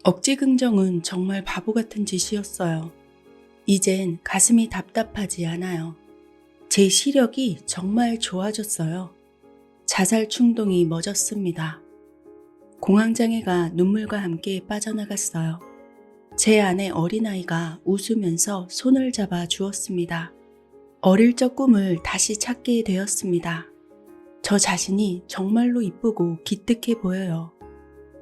억지 긍정은 정말 바보 같은 짓이었어요. 이젠 가슴이 답답하지 않아요. 제 시력이 정말 좋아졌어요. 자살 충동이 멎었습니다. 공황장애가 눈물과 함께 빠져나갔어요. 제 안에 어린아이가 웃으면서 손을 잡아 주었습니다. 어릴 적 꿈을 다시 찾게 되었습니다. 저 자신이 정말로 이쁘고 기특해 보여요.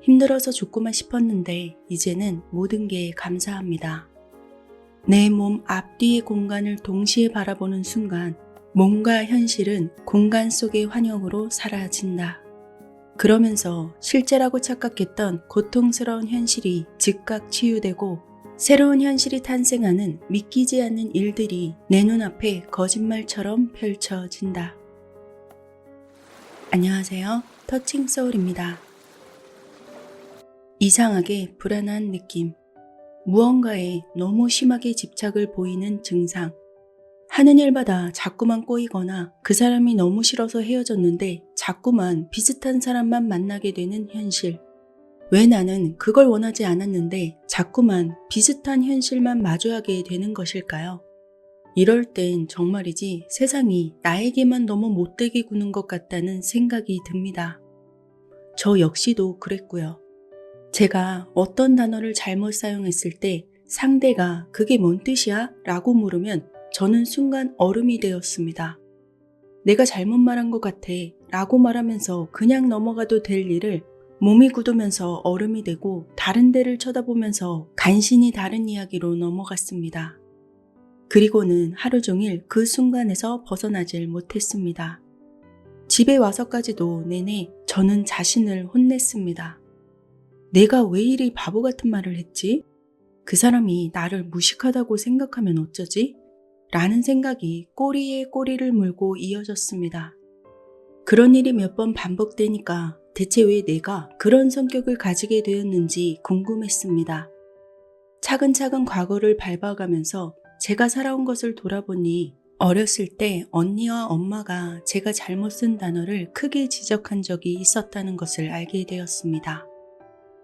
힘들어서 죽고만 싶었는데 이제는 모든 게 감사합니다. 내 몸 앞뒤의 공간을 동시에 바라보는 순간 몸과 현실은 공간 속의 환영으로 사라진다. 그러면서 실제라고 착각했던 고통스러운 현실이 즉각 치유되고 새로운 현실이 탄생하는 믿기지 않는 일들이 내 눈앞에 거짓말처럼 펼쳐진다. 안녕하세요. 터칭 소울입니다. 이상하게 불안한 느낌, 무언가에 너무 심하게 집착을 보이는 증상, 하는 일마다 자꾸만 꼬이거나 그 사람이 너무 싫어서 헤어졌는데 자꾸만 비슷한 사람만 만나게 되는 현실. 왜 나는 그걸 원하지 않았는데 자꾸만 비슷한 현실만 마주하게 되는 것일까요? 이럴 땐 정말이지 세상이 나에게만 너무 못되게 구는 것 같다는 생각이 듭니다. 저 역시도 그랬고요. 제가 어떤 단어를 잘못 사용했을 때 상대가 그게 뭔 뜻이야? 라고 물으면 저는 순간 얼음이 되었습니다. 내가 잘못 말한 것 같아 라고 말하면서 그냥 넘어가도 될 일을 몸이 굳으면서 얼음이 되고 다른 데를 쳐다보면서 간신히 다른 이야기로 넘어갔습니다. 그리고는 하루 종일 그 순간에서 벗어나질 못했습니다. 집에 와서까지도 내내 저는 자신을 혼냈습니다. 내가 왜 이리 바보 같은 말을 했지? 그 사람이 나를 무식하다고 생각하면 어쩌지? 라는 생각이 꼬리에 꼬리를 물고 이어졌습니다. 그런 일이 몇 번 반복되니까 대체 왜 내가 그런 성격을 가지게 되었는지 궁금했습니다. 차근차근 과거를 밟아가면서 제가 살아온 것을 돌아보니 어렸을 때 언니와 엄마가 제가 잘못 쓴 단어를 크게 지적한 적이 있었다는 것을 알게 되었습니다.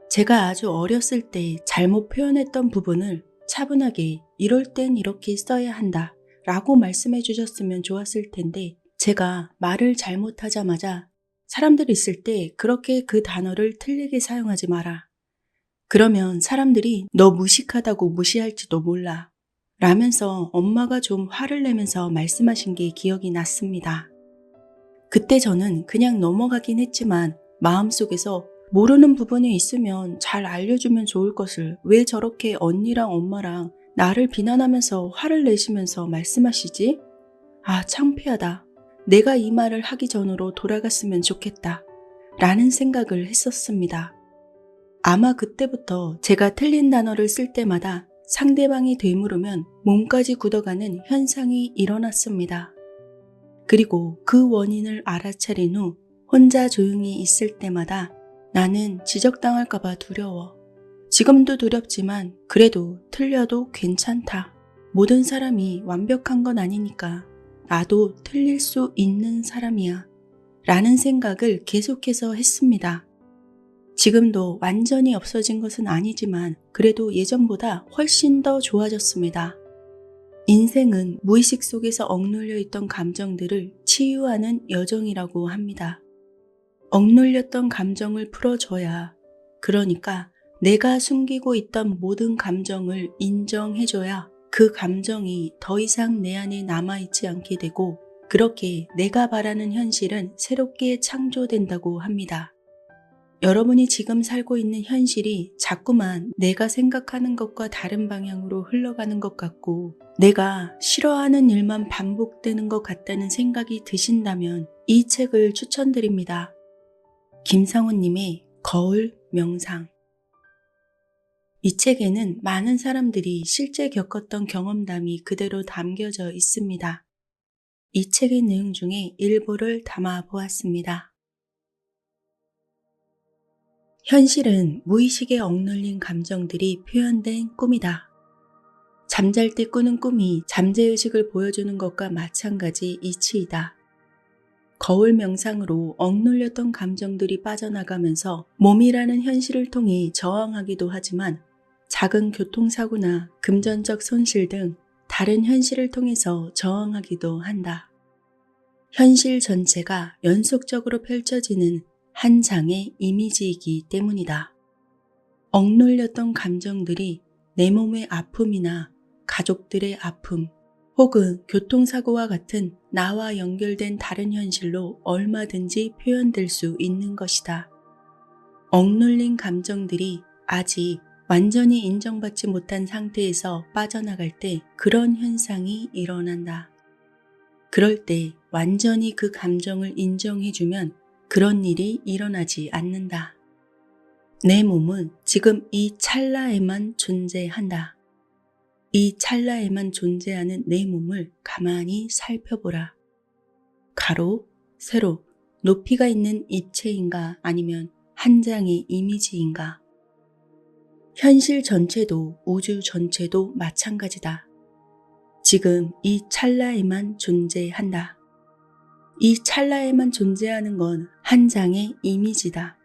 제가 아주 어렸을 때 잘못 표현했던 부분을 차분하게 이럴 땐 이렇게 써야 한다 라고 말씀해 주셨으면 좋았을 텐데 제가 말을 잘못하자마자 사람들이 있을 때 그렇게 그 단어를 틀리게 사용하지 마라. 그러면 사람들이 너 무식하다고 무시할지도 몰라. 라면서 엄마가 좀 화를 내면서 말씀하신 게 기억이 났습니다. 그때 저는 그냥 넘어가긴 했지만 마음속에서 모르는 부분이 있으면 잘 알려주면 좋을 것을 왜 저렇게 언니랑 엄마랑 나를 비난하면서 화를 내시면서 말씀하시지? 아, 창피하다. 내가 이 말을 하기 전으로 돌아갔으면 좋겠다. 라는 생각을 했었습니다. 아마 그때부터 제가 틀린 단어를 쓸 때마다 상대방이 되물으면 몸까지 굳어가는 현상이 일어났습니다. 그리고 그 원인을 알아차린 후 혼자 조용히 있을 때마다 나는 지적당할까봐 두려워. 지금도 두렵지만 그래도 틀려도 괜찮다. 모든 사람이 완벽한 건 아니니까 나도 틀릴 수 있는 사람이야. 라는 생각을 계속해서 했습니다. 지금도 완전히 없어진 것은 아니지만 그래도 예전보다 훨씬 더 좋아졌습니다. 인생은 무의식 속에서 억눌려 있던 감정들을 치유하는 여정이라고 합니다. 억눌렸던 감정을 풀어줘야, 그러니까 내가 숨기고 있던 모든 감정을 인정해줘야 그 감정이 더 이상 내 안에 남아있지 않게 되고 그렇게 내가 바라는 현실은 새롭게 창조된다고 합니다. 여러분이 지금 살고 있는 현실이 자꾸만 내가 생각하는 것과 다른 방향으로 흘러가는 것 같고 내가 싫어하는 일만 반복되는 것 같다는 생각이 드신다면 이 책을 추천드립니다. 김상훈님의 거울 명상. 이 책에는 많은 사람들이 실제 겪었던 경험담이 그대로 담겨져 있습니다. 이 책의 내용 중에 일부를 담아 보았습니다. 현실은 무의식에 억눌린 감정들이 표현된 꿈이다. 잠잘 때 꾸는 꿈이 잠재의식을 보여주는 것과 마찬가지 이치이다. 거울 명상으로 억눌렸던 감정들이 빠져나가면서 몸이라는 현실을 통해 저항하기도 하지만 작은 교통사고나 금전적 손실 등 다른 현실을 통해서 저항하기도 한다. 현실 전체가 연속적으로 펼쳐지는 한 장의 이미지이기 때문이다. 억눌렸던 감정들이 내 몸의 아픔이나 가족들의 아픔, 혹은 교통사고와 같은 나와 연결된 다른 현실로 얼마든지 표현될 수 있는 것이다. 억눌린 감정들이 아직 완전히 인정받지 못한 상태에서 빠져나갈 때 그런 현상이 일어난다. 그럴 때 완전히 그 감정을 인정해주면 그런 일이 일어나지 않는다. 내 몸은 지금 이 찰나에만 존재한다. 이 찰나에만 존재하는 내 몸을 가만히 살펴보라. 가로, 세로, 높이가 있는 입체인가 아니면 한 장의 이미지인가? 현실 전체도 우주 전체도 마찬가지다. 지금 이 찰나에만 존재한다. 이 찰나에만 존재하는 건 한 장의 이미지다.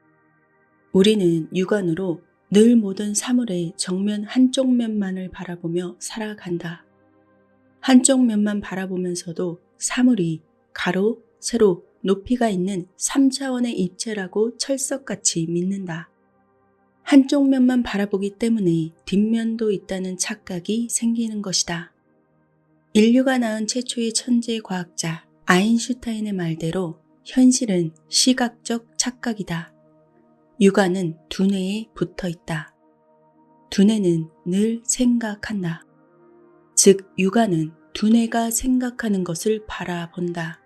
우리는 육안으로 늘 모든 사물의 정면 한쪽 면만을 바라보며 살아간다. 한쪽 면만 바라보면서도 사물이 가로, 세로, 높이가 있는 3차원의 입체라고 철석같이 믿는다. 한쪽 면만 바라보기 때문에 뒷면도 있다는 착각이 생기는 것이다. 인류가 낳은 최초의 천재 과학자 아인슈타인의 말대로 현실은 시각적 착각이다. 육안은 두뇌에 붙어 있다. 두뇌는 늘 생각한다. 즉, 육안은 두뇌가 생각하는 것을 바라본다.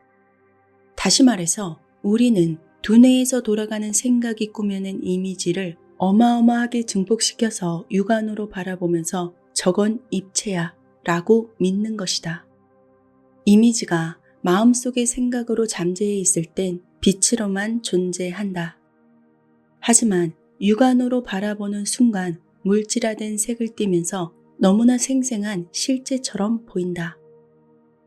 다시 말해서 우리는 두뇌에서 돌아가는 생각이 꾸며낸 이미지를 어마어마하게 증폭시켜서 육안으로 바라보면서 저건 입체야 라고 믿는 것이다. 이미지가 마음속의 생각으로 잠재해 있을 땐 빛으로만 존재한다. 하지만 육안으로 바라보는 순간 물질화된 색을 띠면서 너무나 생생한 실제처럼 보인다.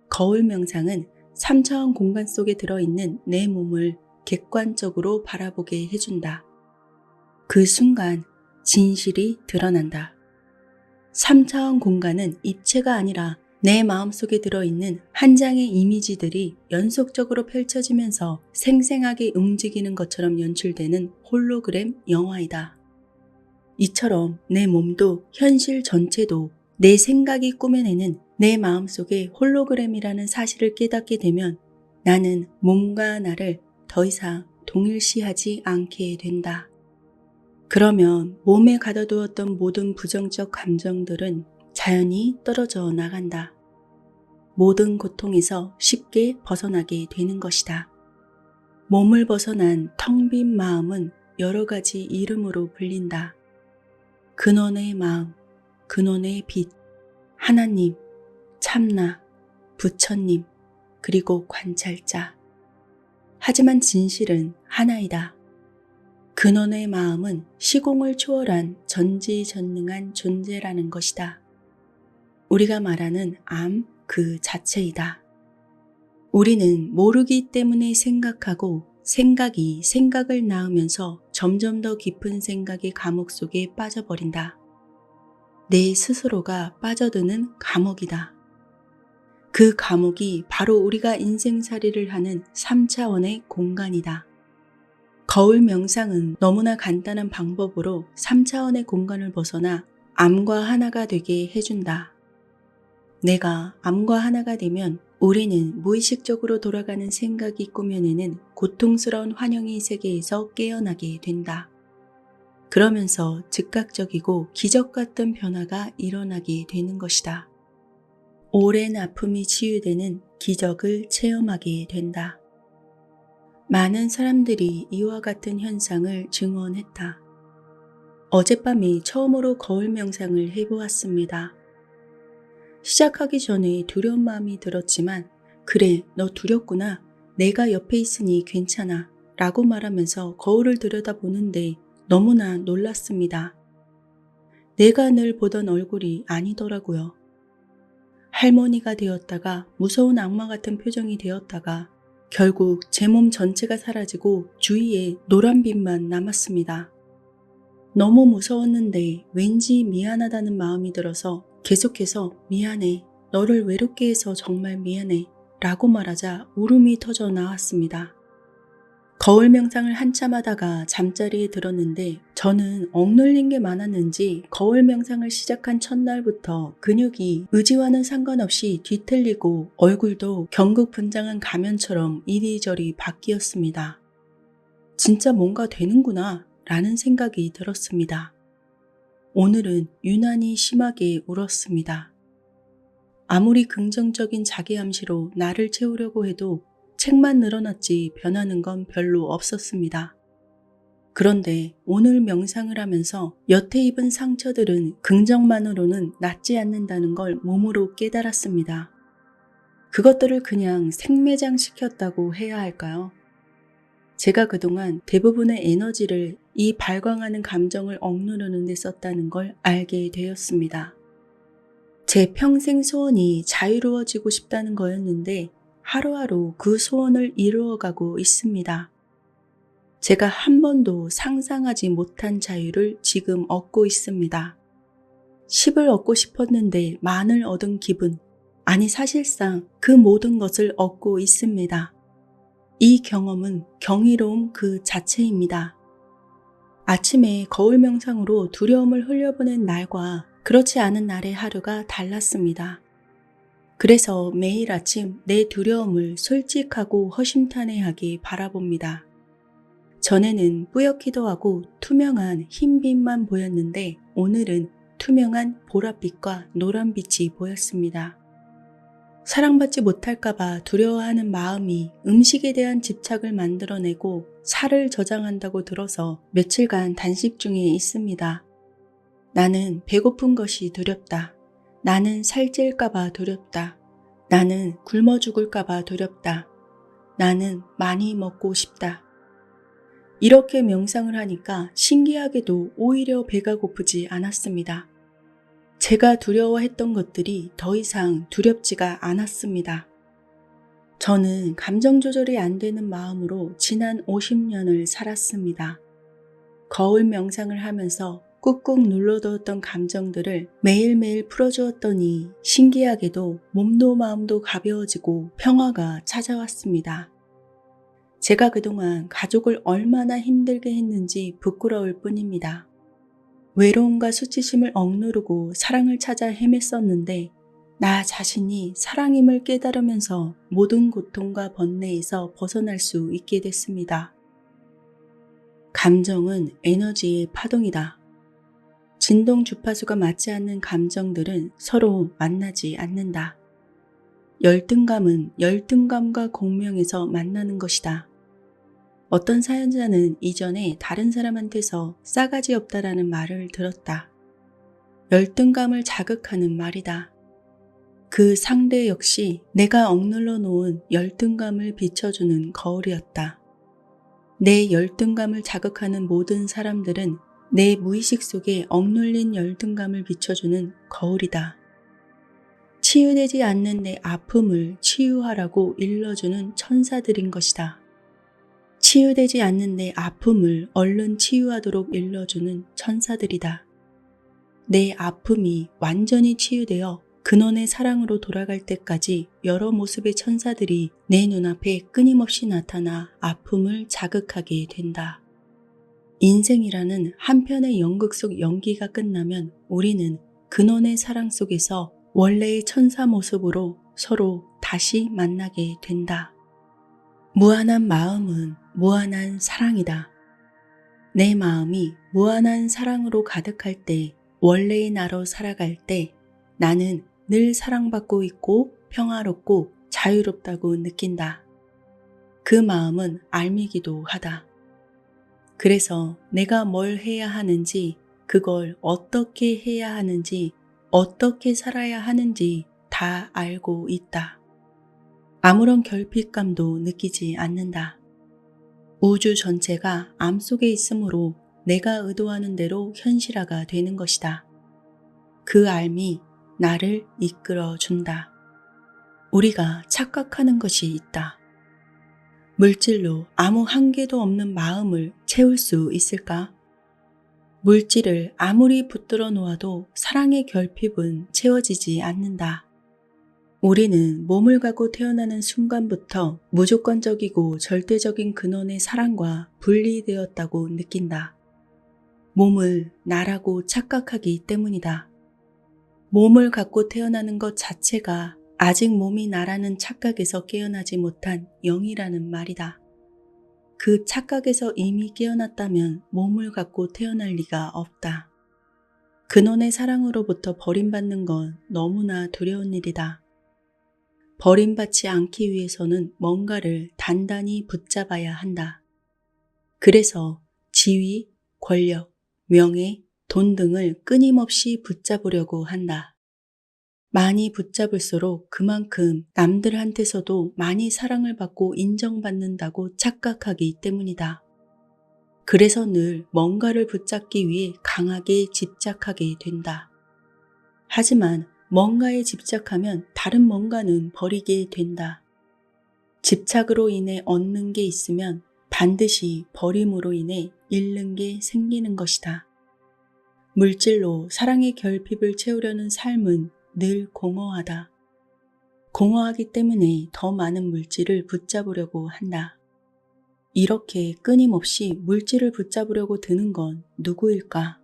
거울 명상은 3차원 공간 속에 들어있는 내 몸을 객관적으로 바라보게 해준다. 그 순간 진실이 드러난다. 3차원 공간은 입체가 아니라 내 마음속에 들어있는 한 장의 이미지들이 연속적으로 펼쳐지면서 생생하게 움직이는 것처럼 연출되는 홀로그램 영화이다. 이처럼 내 몸도 현실 전체도 내 생각이 꾸며내는 내 마음속의 홀로그램이라는 사실을 깨닫게 되면 나는 몸과 나를 더 이상 동일시하지 않게 된다. 그러면 몸에 가둬두었던 모든 부정적 감정들은 자연히 떨어져 나간다. 모든 고통에서 쉽게 벗어나게 되는 것이다. 몸을 벗어난 텅 빈 마음은 여러 가지 이름으로 불린다. 근원의 마음, 근원의 빛, 하나님, 참나, 부처님, 그리고 관찰자. 하지만 진실은 하나이다. 근원의 마음은 시공을 초월한 전지전능한 존재라는 것이다. 우리가 말하는 암 그 자체이다. 우리는 모르기 때문에 생각하고 생각이 생각을 낳으면서 점점 더 깊은 생각의 감옥 속에 빠져버린다. 내 스스로가 빠져드는 감옥이다. 그 감옥이 바로 우리가 인생살이를 하는 3차원의 공간이다. 거울 명상은 너무나 간단한 방법으로 3차원의 공간을 벗어나 암과 하나가 되게 해준다. 내가 암과 하나가 되면 우리는 무의식적으로 돌아가는 생각이 꾸며내는 고통스러운 환영의 세계에서 깨어나게 된다. 그러면서 즉각적이고 기적 같은 변화가 일어나게 되는 것이다. 오랜 아픔이 치유되는 기적을 체험하게 된다. 많은 사람들이 이와 같은 현상을 증언했다. 어젯밤에 처음으로 거울 명상을 해보았습니다. 시작하기 전에 두려운 마음이 들었지만 그래, 너 두렵구나. 내가 옆에 있으니 괜찮아 라고 말하면서 거울을 들여다보는데 너무나 놀랐습니다. 내가 늘 보던 얼굴이 아니더라고요. 할머니가 되었다가 무서운 악마 같은 표정이 되었다가 결국 제 몸 전체가 사라지고 주위에 노란빛만 남았습니다. 너무 무서웠는데 왠지 미안하다는 마음이 들어서 계속해서 미안해, 너를 외롭게 해서 정말 미안해 라고 말하자 울음이 터져 나왔습니다. 거울 명상을 한참 하다가 잠자리에 들었는데 저는 억눌린 게 많았는지 거울 명상을 시작한 첫날부터 근육이 의지와는 상관없이 뒤틀리고 얼굴도 경극분장한 가면처럼 이리저리 바뀌었습니다. 진짜 뭔가 되는구나 라는 생각이 들었습니다. 오늘은 유난히 심하게 울었습니다. 아무리 긍정적인 자기 암시로 나를 채우려고 해도 책만 늘어났지 변하는 건 별로 없었습니다. 그런데 오늘 명상을 하면서 여태 입은 상처들은 긍정만으로는 낫지 않는다는 걸 몸으로 깨달았습니다. 그것들을 그냥 생매장시켰다고 해야 할까요? 제가 그동안 대부분의 에너지를 이 발광하는 감정을 억누르는 데 썼다는 걸 알게 되었습니다. 제 평생 소원이 자유로워지고 싶다는 거였는데 하루하루 그 소원을 이루어가고 있습니다. 제가 한 번도 상상하지 못한 자유를 지금 얻고 있습니다. 10을 얻고 싶었는데 만을 얻은 기분, 아니 사실상 그 모든 것을 얻고 있습니다. 이 경험은 경이로움 그 자체입니다. 아침에 거울 명상으로 두려움을 흘려보낸 날과 그렇지 않은 날의 하루가 달랐습니다. 그래서 매일 아침 내 두려움을 솔직하고 허심탄회하게 바라봅니다. 전에는 뿌옇기도 하고 투명한 흰빛만 보였는데 오늘은 투명한 보랏빛과 노란빛이 보였습니다. 사랑받지 못할까봐 두려워하는 마음이 음식에 대한 집착을 만들어내고 살을 저장한다고 들어서 며칠간 단식 중에 있습니다. 나는 배고픈 것이 두렵다. 나는 살찔까봐 두렵다. 나는 굶어 죽을까봐 두렵다. 나는 많이 먹고 싶다. 이렇게 명상을 하니까 신기하게도 오히려 배가 고프지 않았습니다. 제가 두려워했던 것들이 더 이상 두렵지가 않았습니다. 저는 감정 조절이 안 되는 마음으로 지난 50년을 살았습니다. 거울 명상을 하면서 꾹꾹 눌러두었던 감정들을 매일매일 풀어주었더니 신기하게도 몸도 마음도 가벼워지고 평화가 찾아왔습니다. 제가 그동안 가족을 얼마나 힘들게 했는지 부끄러울 뿐입니다. 외로움과 수치심을 억누르고 사랑을 찾아 헤맸었는데 나 자신이 사랑임을 깨달으면서 모든 고통과 번뇌에서 벗어날 수 있게 됐습니다. 감정은 에너지의 파동이다. 진동 주파수가 맞지 않는 감정들은 서로 만나지 않는다. 열등감은 열등감과 공명에서 만나는 것이다. 어떤 사연자는 이전에 다른 사람한테서 싸가지 없다라는 말을 들었다. 열등감을 자극하는 말이다. 그 상대 역시 내가 억눌러 놓은 열등감을 비춰주는 거울이었다. 내 열등감을 자극하는 모든 사람들은 내 무의식 속에 억눌린 열등감을 비춰주는 거울이다. 치유되지 않는 내 아픔을 치유하라고 일러주는 천사들인 것이다. 치유되지 않는 내 아픔을 얼른 치유하도록 일러주는 천사들이다. 내 아픔이 완전히 치유되어 근원의 사랑으로 돌아갈 때까지 여러 모습의 천사들이 내 눈앞에 끊임없이 나타나 아픔을 자극하게 된다. 인생이라는 한편의 연극 속 연기가 끝나면 우리는 근원의 사랑 속에서 원래의 천사 모습으로 서로 다시 만나게 된다. 무한한 마음은 무한한 사랑이다. 내 마음이 무한한 사랑으로 가득할 때, 원래의 나로 살아갈 때 나는 늘 사랑받고 있고 평화롭고 자유롭다고 느낀다. 그 마음은 알미기도 하다. 그래서 내가 뭘 해야 하는지, 그걸 어떻게 해야 하는지, 어떻게 살아야 하는지 다 알고 있다. 아무런 결핍감도 느끼지 않는다. 우주 전체가 암 속에 있으므로 내가 의도하는 대로 현실화가 되는 것이다. 그 알미 나를 이끌어 준다. 우리가 착각하는 것이 있다. 물질로 아무 한계도 없는 마음을 채울 수 있을까? 물질을 아무리 붙들어 놓아도 사랑의 결핍은 채워지지 않는다. 우리는 몸을 갖고 태어나는 순간부터 무조건적이고 절대적인 근원의 사랑과 분리되었다고 느낀다. 몸을 나라고 착각하기 때문이다. 몸을 갖고 태어나는 것 자체가 아직 몸이 나라는 착각에서 깨어나지 못한 영이라는 말이다. 그 착각에서 이미 깨어났다면 몸을 갖고 태어날 리가 없다. 근원의 사랑으로부터 버림받는 건 너무나 두려운 일이다. 버림받지 않기 위해서는 뭔가를 단단히 붙잡아야 한다. 그래서 지위, 권력, 명예, 돈 등을 끊임없이 붙잡으려고 한다. 많이 붙잡을수록 그만큼 남들한테서도 많이 사랑을 받고 인정받는다고 착각하기 때문이다. 그래서 늘 뭔가를 붙잡기 위해 강하게 집착하게 된다. 하지만 뭔가에 집착하면 다른 뭔가는 버리게 된다. 집착으로 인해 얻는 게 있으면 반드시 버림으로 인해 잃는 게 생기는 것이다. 물질로 사랑의 결핍을 채우려는 삶은 늘 공허하다. 공허하기 때문에 더 많은 물질을 붙잡으려고 한다. 이렇게 끊임없이 물질을 붙잡으려고 드는 건 누구일까?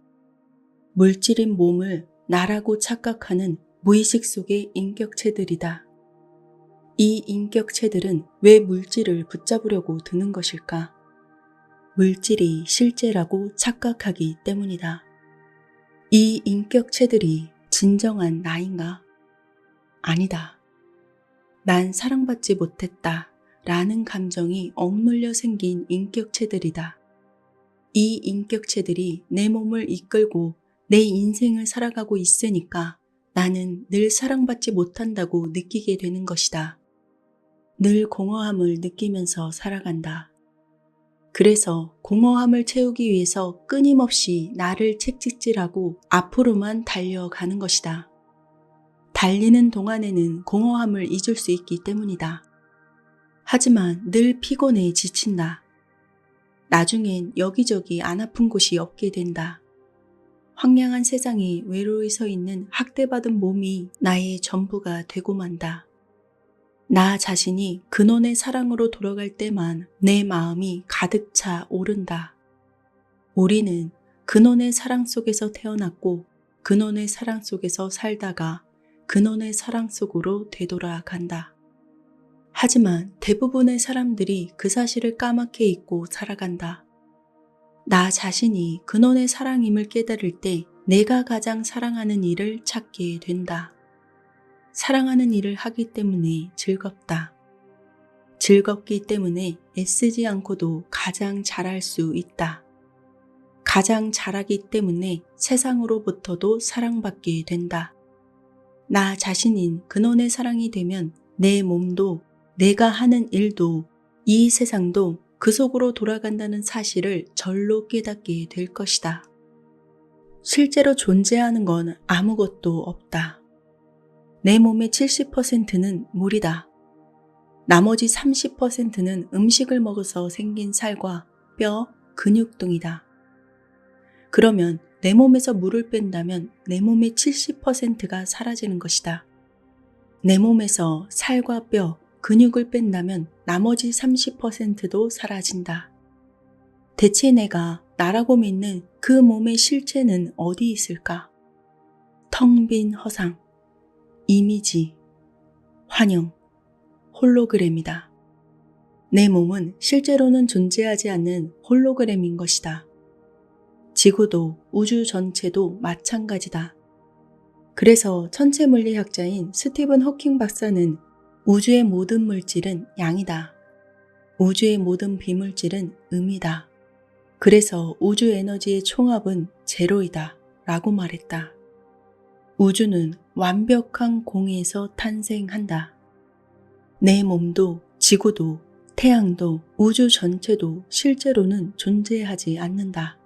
물질인 몸을 나라고 착각하는 무의식 속의 인격체들이다. 이 인격체들은 왜 물질을 붙잡으려고 드는 것일까? 물질이 실제라고 착각하기 때문이다. 이 인격체들이 진정한 나인가? 아니다. 난 사랑받지 못했다 라는 감정이 억눌려 생긴 인격체들이다. 이 인격체들이 내 몸을 이끌고 내 인생을 살아가고 있으니까 나는 늘 사랑받지 못한다고 느끼게 되는 것이다. 늘 공허함을 느끼면서 살아간다. 그래서 공허함을 채우기 위해서 끊임없이 나를 채찍질하고 앞으로만 달려가는 것이다. 달리는 동안에는 공허함을 잊을 수 있기 때문이다. 하지만 늘 피곤해 지친다. 나중엔 여기저기 안 아픈 곳이 없게 된다. 황량한 세상에 외로이 서 있는 학대받은 몸이 나의 전부가 되고 만다. 나 자신이 근원의 사랑으로 돌아갈 때만 내 마음이 가득 차 오른다. 우리는 근원의 사랑 속에서 태어났고 근원의 사랑 속에서 살다가 근원의 사랑 속으로 되돌아간다. 하지만 대부분의 사람들이 그 사실을 까맣게 잊고 살아간다. 나 자신이 근원의 사랑임을 깨달을 때 내가 가장 사랑하는 일을 찾게 된다. 사랑하는 일을 하기 때문에 즐겁다. 즐겁기 때문에 애쓰지 않고도 가장 잘할 수 있다. 가장 잘하기 때문에 세상으로부터도 사랑받게 된다. 나 자신인 근원의 사랑이 되면 내 몸도 내가 하는 일도 이 세상도 그 속으로 돌아간다는 사실을 절로 깨닫게 될 것이다. 실제로 존재하는 건 아무것도 없다. 내 몸의 70%는 물이다. 나머지 30%는 음식을 먹어서 생긴 살과 뼈, 근육 등이다. 그러면 내 몸에서 물을 뺀다면 내 몸의 70%가 사라지는 것이다. 내 몸에서 살과 뼈, 근육을 뺀다면 나머지 30%도 사라진다. 대체 내가 나라고 믿는 그 몸의 실체는 어디 있을까? 텅 빈 허상, 이미지, 환영, 홀로그램이다. 내 몸은 실제로는 존재하지 않는 홀로그램인 것이다. 지구도 우주 전체도 마찬가지다. 그래서 천체 물리학자인 스티븐 호킹 박사는 우주의 모든 물질은 양이다. 우주의 모든 비물질은 음이다. 그래서 우주 에너지의 총합은 제로이다 라고 말했다. 우주는 완벽한 공에서 탄생한다. 내 몸도 지구도 태양도 우주 전체도 실제로는 존재하지 않는다.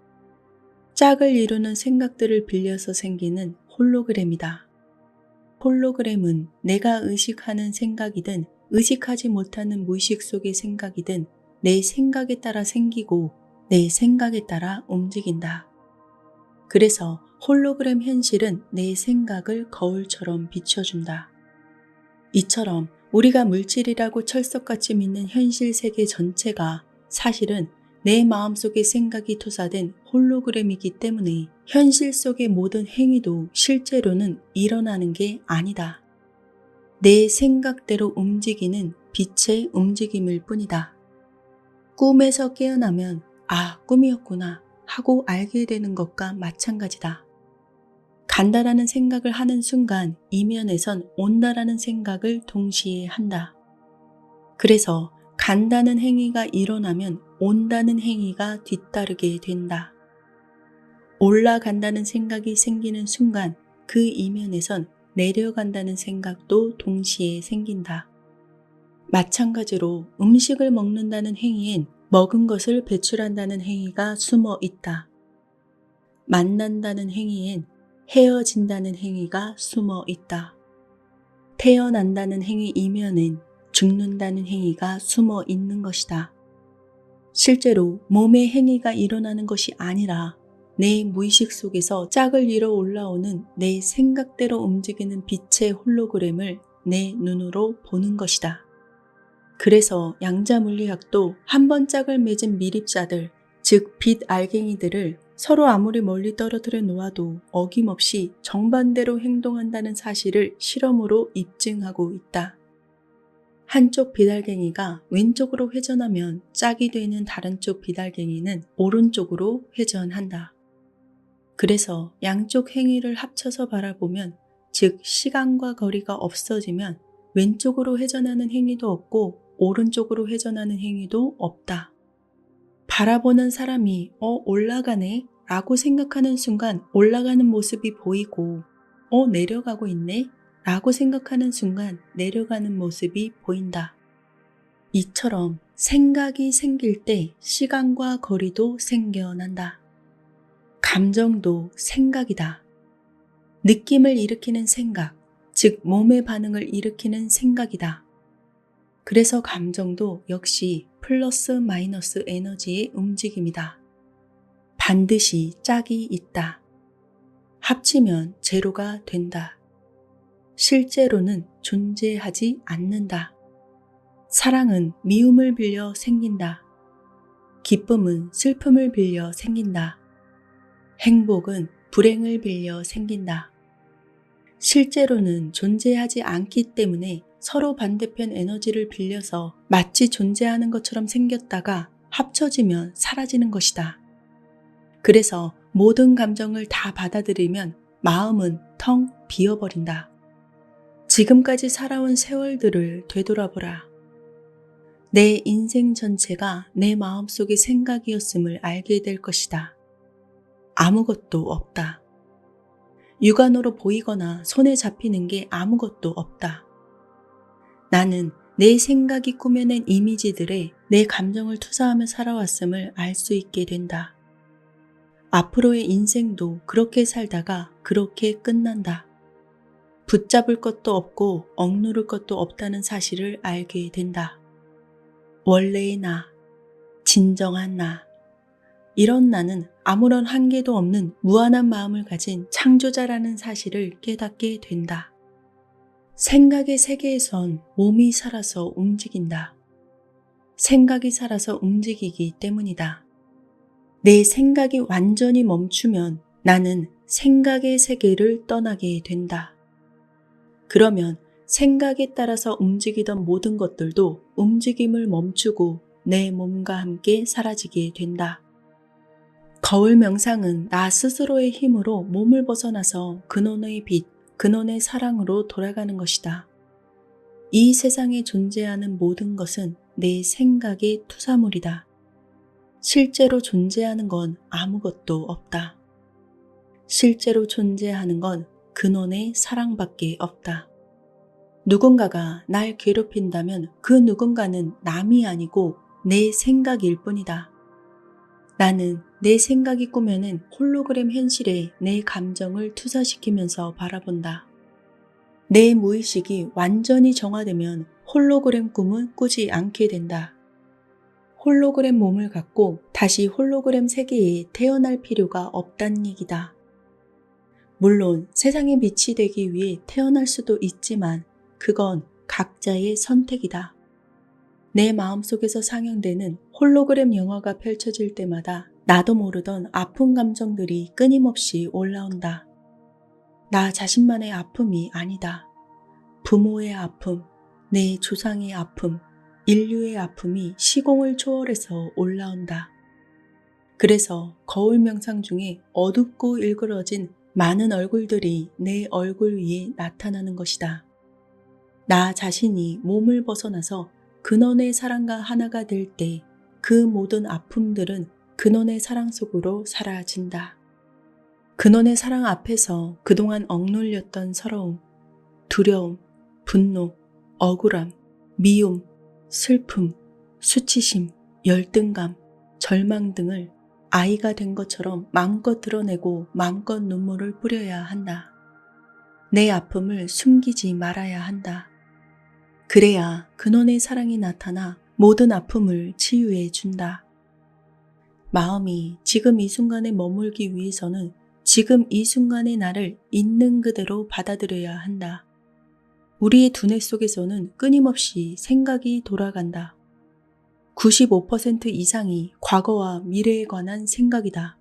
짝을 이루는 생각들을 빌려서 생기는 홀로그램이다. 홀로그램은 내가 의식하는 생각이든 의식하지 못하는 무의식 속의 생각이든 내 생각에 따라 생기고 내 생각에 따라 움직인다. 그래서 홀로그램 현실은 내 생각을 거울처럼 비춰준다. 이처럼 우리가 물질이라고 철석같이 믿는 현실 세계 전체가 사실은 내 마음속에 생각이 투사된 홀로그램이기 때문에 현실 속의 모든 행위도 실제로는 일어나는 게 아니다. 내 생각대로 움직이는 빛의 움직임일 뿐이다. 꿈에서 깨어나면 아, 꿈이었구나 하고 알게 되는 것과 마찬가지다. 간다라는 생각을 하는 순간 이면에선 온다라는 생각을 동시에 한다. 그래서 간다는 행위가 일어나면 온다는 행위가 뒤따르게 된다. 올라간다는 생각이 생기는 순간 그 이면에선 내려간다는 생각도 동시에 생긴다. 마찬가지로 음식을 먹는다는 행위엔 먹은 것을 배출한다는 행위가 숨어 있다. 만난다는 행위엔 헤어진다는 행위가 숨어 있다. 태어난다는 행위 이면엔 죽는다는 행위가 숨어 있는 것이다. 실제로 몸의 행위가 일어나는 것이 아니라 내 무의식 속에서 짝을 이뤄 올라오는 내 생각대로 움직이는 빛의 홀로그램을 내 눈으로 보는 것이다. 그래서 양자물리학도 한 번 짝을 맺은 미립자들, 즉 빛 알갱이들을 서로 아무리 멀리 떨어뜨려 놓아도 어김없이 정반대로 행동한다는 사실을 실험으로 입증하고 있다. 한쪽 빛알갱이가 왼쪽으로 회전하면 짝이 되는 다른 쪽 빛알갱이는 오른쪽으로 회전한다. 그래서 양쪽 행위를 합쳐서 바라보면, 즉 시간과 거리가 없어지면 왼쪽으로 회전하는 행위도 없고 오른쪽으로 회전하는 행위도 없다. 바라보는 사람이 올라가네 라고 생각하는 순간 올라가는 모습이 보이고 내려가고 있네 라고 생각하는 순간 내려가는 모습이 보인다. 이처럼 생각이 생길 때 시간과 거리도 생겨난다. 감정도 생각이다. 느낌을 일으키는 생각, 즉 몸의 반응을 일으키는 생각이다. 그래서 감정도 역시 플러스 마이너스 에너지의 움직임이다. 반드시 짝이 있다. 합치면 제로가 된다. 실제로는 존재하지 않는다. 사랑은 미움을 빌려 생긴다. 기쁨은 슬픔을 빌려 생긴다. 행복은 불행을 빌려 생긴다. 실제로는 존재하지 않기 때문에 서로 반대편 에너지를 빌려서 마치 존재하는 것처럼 생겼다가 합쳐지면 사라지는 것이다. 그래서 모든 감정을 다 받아들이면 마음은 텅 비어버린다. 지금까지 살아온 세월들을 되돌아보라. 내 인생 전체가 내 마음속의 생각이었음을 알게 될 것이다. 아무것도 없다. 육안으로 보이거나 손에 잡히는 게 아무것도 없다. 나는 내 생각이 꾸며낸 이미지들에 내 감정을 투사하며 살아왔음을 알 수 있게 된다. 앞으로의 인생도 그렇게 살다가 그렇게 끝난다. 붙잡을 것도 없고 억누를 것도 없다는 사실을 알게 된다. 원래의 나, 진정한 나, 이런 나는 아무런 한계도 없는 무한한 마음을 가진 창조자라는 사실을 깨닫게 된다. 생각의 세계에선 몸이 살아서 움직인다. 생각이 살아서 움직이기 때문이다. 내 생각이 완전히 멈추면 나는 생각의 세계를 떠나게 된다. 그러면 생각에 따라서 움직이던 모든 것들도 움직임을 멈추고 내 몸과 함께 사라지게 된다. 거울 명상은 나 스스로의 힘으로 몸을 벗어나서 근원의 빛, 근원의 사랑으로 돌아가는 것이다. 이 세상에 존재하는 모든 것은 내 생각의 투사물이다. 실제로 존재하는 건 아무것도 없다. 실제로 존재하는 건 근원의 사랑밖에 없다. 누군가가 날 괴롭힌다면 그 누군가는 남이 아니고 내 생각일 뿐이다. 나는 내 생각이 꾸며낸 홀로그램 현실에 내 감정을 투사시키면서 바라본다. 내 무의식이 완전히 정화되면 홀로그램 꿈은 꾸지 않게 된다. 홀로그램 몸을 갖고 다시 홀로그램 세계에 태어날 필요가 없다는 얘기다. 물론 세상에 빛이 되기 위해 태어날 수도 있지만 그건 각자의 선택이다. 내 마음속에서 상영되는 홀로그램 영화가 펼쳐질 때마다 나도 모르던 아픈 감정들이 끊임없이 올라온다. 나 자신만의 아픔이 아니다. 부모의 아픔, 내 조상의 아픔, 인류의 아픔이 시공을 초월해서 올라온다. 그래서 거울 명상 중에 어둡고 일그러진 많은 얼굴들이 내 얼굴 위에 나타나는 것이다. 나 자신이 몸을 벗어나서 근원의 사랑과 하나가 될 때 그 모든 아픔들은 근원의 사랑 속으로 사라진다. 근원의 사랑 앞에서 그동안 억눌렸던 서러움, 두려움, 분노, 억울함, 미움, 슬픔, 수치심, 열등감, 절망 등을 아이가 된 것처럼 마음껏 드러내고 마음껏 눈물을 뿌려야 한다. 내 아픔을 숨기지 말아야 한다. 그래야 근원의 사랑이 나타나 모든 아픔을 치유해 준다. 마음이 지금 이 순간에 머물기 위해서는 지금 이 순간의 나를 있는 그대로 받아들여야 한다. 우리의 두뇌 속에서는 끊임없이 생각이 돌아간다. 95% 이상이 과거와 미래에 관한 생각이다.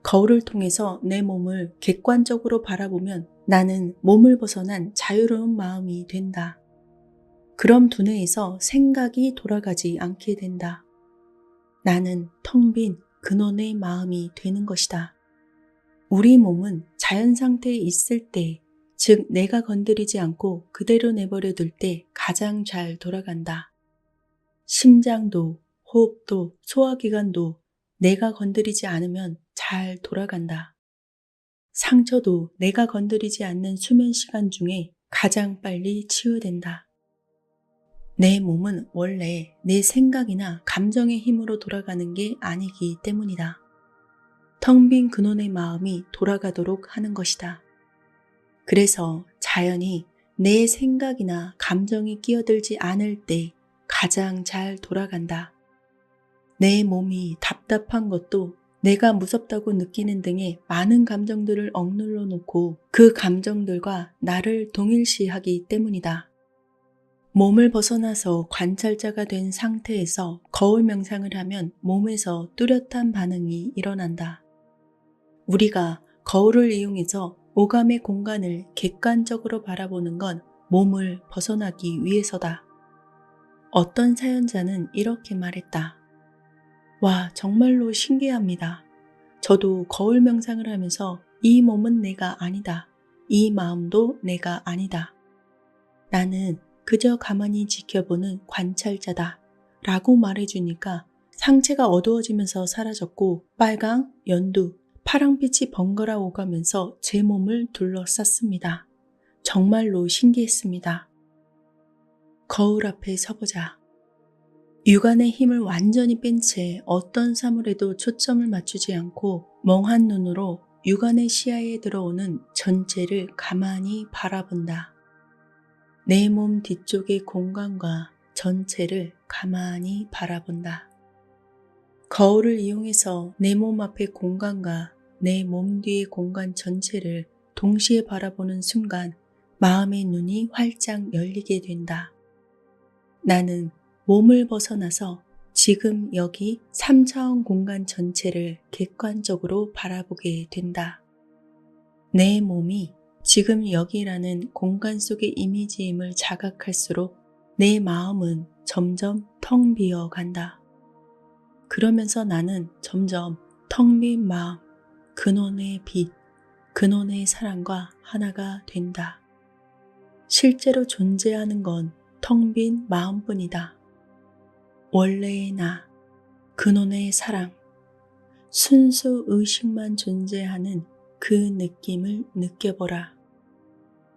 거울을 통해서 내 몸을 객관적으로 바라보면 나는 몸을 벗어난 자유로운 마음이 된다. 그럼 두뇌에서 생각이 돌아가지 않게 된다. 나는 텅 빈 근원의 마음이 되는 것이다. 우리 몸은 자연 상태에 있을 때, 즉 내가 건드리지 않고 그대로 내버려 둘 때 가장 잘 돌아간다. 심장도, 호흡도, 소화기관도 내가 건드리지 않으면 잘 돌아간다. 상처도 내가 건드리지 않는 수면 시간 중에 가장 빨리 치유된다. 내 몸은 원래 내 생각이나 감정의 힘으로 돌아가는 게 아니기 때문이다. 텅 빈 근원의 마음이 돌아가도록 하는 것이다. 그래서 자연히 내 생각이나 감정이 끼어들지 않을 때 가장 잘 돌아간다. 내 몸이 답답한 것도 내가 무섭다고 느끼는 등의 많은 감정들을 억눌러 놓고 그 감정들과 나를 동일시하기 때문이다. 몸을 벗어나서 관찰자가 된 상태에서 거울 명상을 하면 몸에서 뚜렷한 반응이 일어난다. 우리가 거울을 이용해서 오감의 공간을 객관적으로 바라보는 건 몸을 벗어나기 위해서다. 어떤 사연자는 이렇게 말했다. 와, 정말로 신기합니다. 저도 거울 명상을 하면서 이 몸은 내가 아니다. 이 마음도 내가 아니다. 나는 그저 가만히 지켜보는 관찰자다. 라고 말해주니까 상체가 어두워지면서 사라졌고 빨강, 연두, 파랑빛이 번갈아 오가면서 제 몸을 둘러쌌습니다. 정말로 신기했습니다. 거울 앞에 서보자. 육안의 힘을 완전히 뺀 채 어떤 사물에도 초점을 맞추지 않고 멍한 눈으로 육안의 시야에 들어오는 전체를 가만히 바라본다. 내 몸 뒤쪽의 공간과 전체를 가만히 바라본다. 거울을 이용해서 내 몸 앞의 공간과 내 몸 뒤의 공간 전체를 동시에 바라보는 순간 마음의 눈이 활짝 열리게 된다. 나는 몸을 벗어나서 지금 여기 3차원 공간 전체를 객관적으로 바라보게 된다. 내 몸이 지금 여기라는 공간 속의 이미지임을 자각할수록 내 마음은 점점 텅 비어 간다. 그러면서 나는 점점 텅 빈 마음, 근원의 빛, 근원의 사랑과 하나가 된다. 실제로 존재하는 건 텅 빈 마음뿐이다. 원래의 나, 근원의 사랑, 순수 의식만 존재하는 그 느낌을 느껴보라.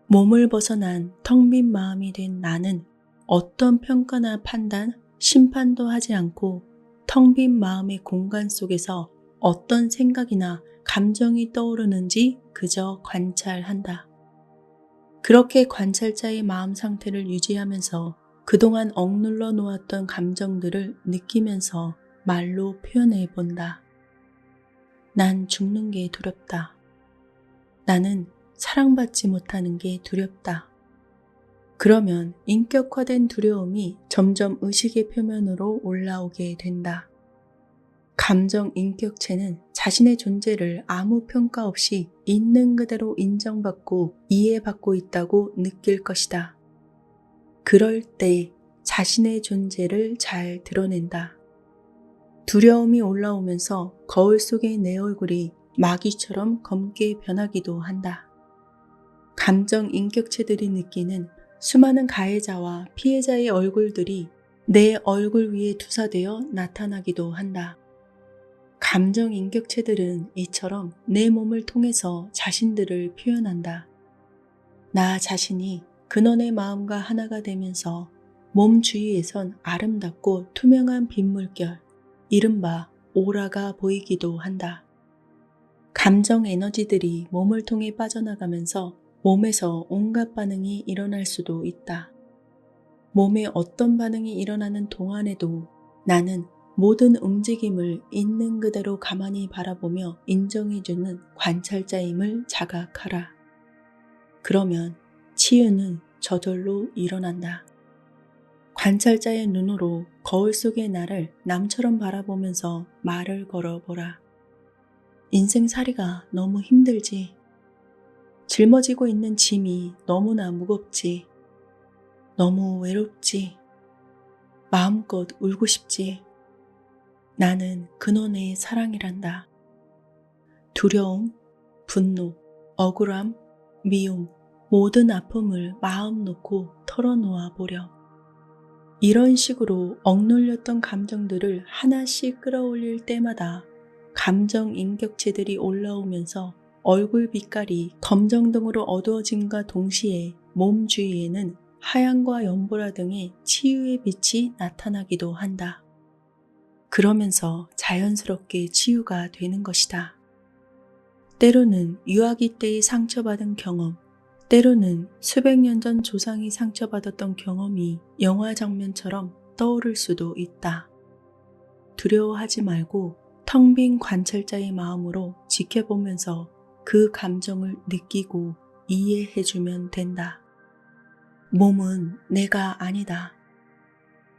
몸을 벗어난 텅 빈 마음이 된 나는 어떤 평가나 판단, 심판도 하지 않고 텅 빈 마음의 공간 속에서 어떤 생각이나 감정이 떠오르는지 그저 관찰한다. 그렇게 관찰자의 마음 상태를 유지하면서 그동안 억눌러 놓았던 감정들을 느끼면서 말로 표현해 본다. 난 죽는 게 두렵다. 나는 사랑받지 못하는 게 두렵다. 그러면 인격화된 두려움이 점점 의식의 표면으로 올라오게 된다. 감정 인격체는 자신의 존재를 아무 평가 없이 있는 그대로 인정받고 이해받고 있다고 느낄 것이다. 그럴 때 자신의 존재를 잘 드러낸다. 두려움이 올라오면서 거울 속의 내 얼굴이 마귀처럼 검게 변하기도 한다. 감정 인격체들이 느끼는 수많은 가해자와 피해자의 얼굴들이 내 얼굴 위에 투사되어 나타나기도 한다. 감정 인격체들은 이처럼 내 몸을 통해서 자신들을 표현한다. 나 자신이 근원의 마음과 하나가 되면서 몸 주위에선 아름답고 투명한 빗물결, 이른바 오라가 보이기도 한다. 감정 에너지들이 몸을 통해 빠져나가면서 몸에서 온갖 반응이 일어날 수도 있다. 몸에 어떤 반응이 일어나는 동안에도 나는 모든 움직임을 있는 그대로 가만히 바라보며 인정해주는 관찰자임을 자각하라. 그러면 치유는 저절로 일어난다. 관찰자의 눈으로 거울 속의 나를 남처럼 바라보면서 말을 걸어보라. 인생살이가 너무 힘들지. 짊어지고 있는 짐이 너무나 무겁지. 너무 외롭지. 마음껏 울고 싶지. 나는 근원의 사랑이란다. 두려움, 분노, 억울함, 미움, 모든 아픔을 마음 놓고 털어놓아 보렴. 이런 식으로 억눌렸던 감정들을 하나씩 끌어올릴 때마다 감정 인격체들이 올라오면서 얼굴 빛깔이 검정등으로 어두워짐과 동시에 몸 주위에는 하얀과 연보라 등의 치유의 빛이 나타나기도 한다. 그러면서 자연스럽게 치유가 되는 것이다. 때로는 유아기 때의 상처받은 경험, 때로는 수백 년 전 조상이 상처받았던 경험이 영화 장면처럼 떠오를 수도 있다. 두려워하지 말고 텅 빈 관찰자의 마음으로 지켜보면서 그 감정을 느끼고 이해해주면 된다. 몸은 내가 아니다.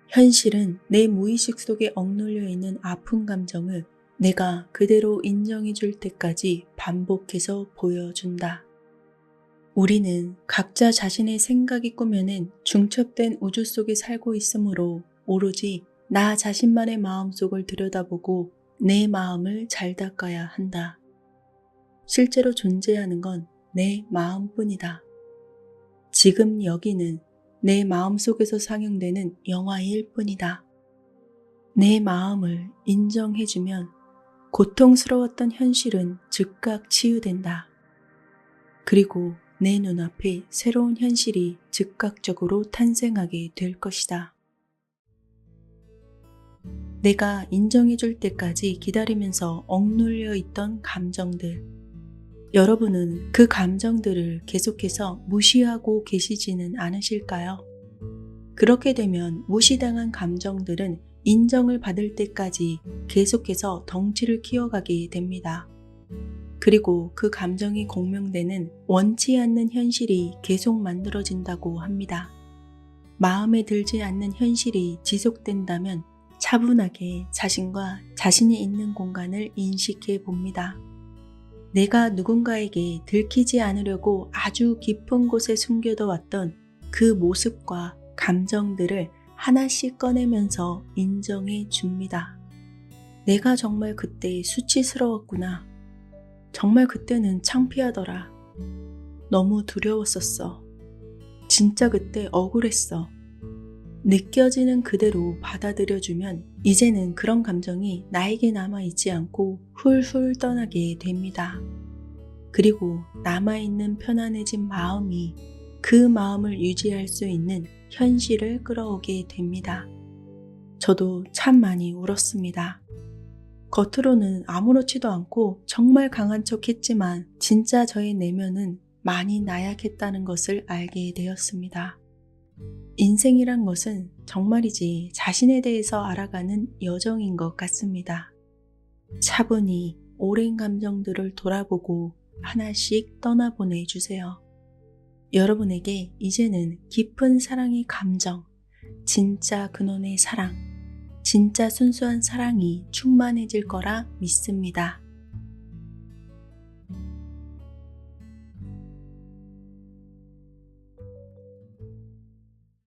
현실은 내 무의식 속에 억눌려 있는 아픈 감정을 내가 그대로 인정해 줄 때까지 반복해서 보여준다. 우리는 각자 자신의 생각이 꾸며낸 중첩된 우주 속에 살고 있으므로 오로지 나 자신만의 마음속을 들여다보고 내 마음을 잘 닦아야 한다. 실제로 존재하는 건 내 마음뿐이다. 지금 여기는 내 마음속에서 상영되는 영화일 뿐이다. 내 마음을 인정해주면 고통스러웠던 현실은 즉각 치유된다. 그리고 내 눈앞에 새로운 현실이 즉각적으로 탄생하게 될 것이다. 내가 인정해줄 때까지 기다리면서 억눌려 있던 감정들, 여러분은 그 감정들을 계속해서 무시하고 계시지는 않으실까요? 그렇게 되면 무시당한 감정들은 인정을 받을 때까지 계속해서 덩치를 키워가게 됩니다. 그리고 그 감정이 공명되는 원치 않는 현실이 계속 만들어진다고 합니다. 마음에 들지 않는 현실이 지속된다면 차분하게 자신과 자신이 있는 공간을 인식해 봅니다. 내가 누군가에게 들키지 않으려고 아주 깊은 곳에 숨겨둬 왔던 그 모습과 감정들을 하나씩 꺼내면서 인정해 줍니다. 내가 정말 그때 수치스러웠구나. 정말 그때는 창피하더라. 너무 두려웠었어. 진짜 그때 억울했어. 느껴지는 그대로 받아들여주면 이제는 그런 감정이 나에게 남아있지 않고 훌훌 떠나게 됩니다. 그리고 남아있는 편안해진 마음이 그 마음을 유지할 수 있는 현실을 끌어오게 됩니다. 저도 참 많이 울었습니다. 겉으로는 아무렇지도 않고 정말 강한 척 했지만 진짜 저의 내면은 많이 나약했다는 것을 알게 되었습니다. 인생이란 것은 정말이지 자신에 대해서 알아가는 여정인 것 같습니다. 차분히 오랜 감정들을 돌아보고 하나씩 떠나보내주세요. 여러분에게 이제는 깊은 사랑의 감정, 진짜 근원의 사랑, 진짜 순수한 사랑이 충만해질 거라 믿습니다.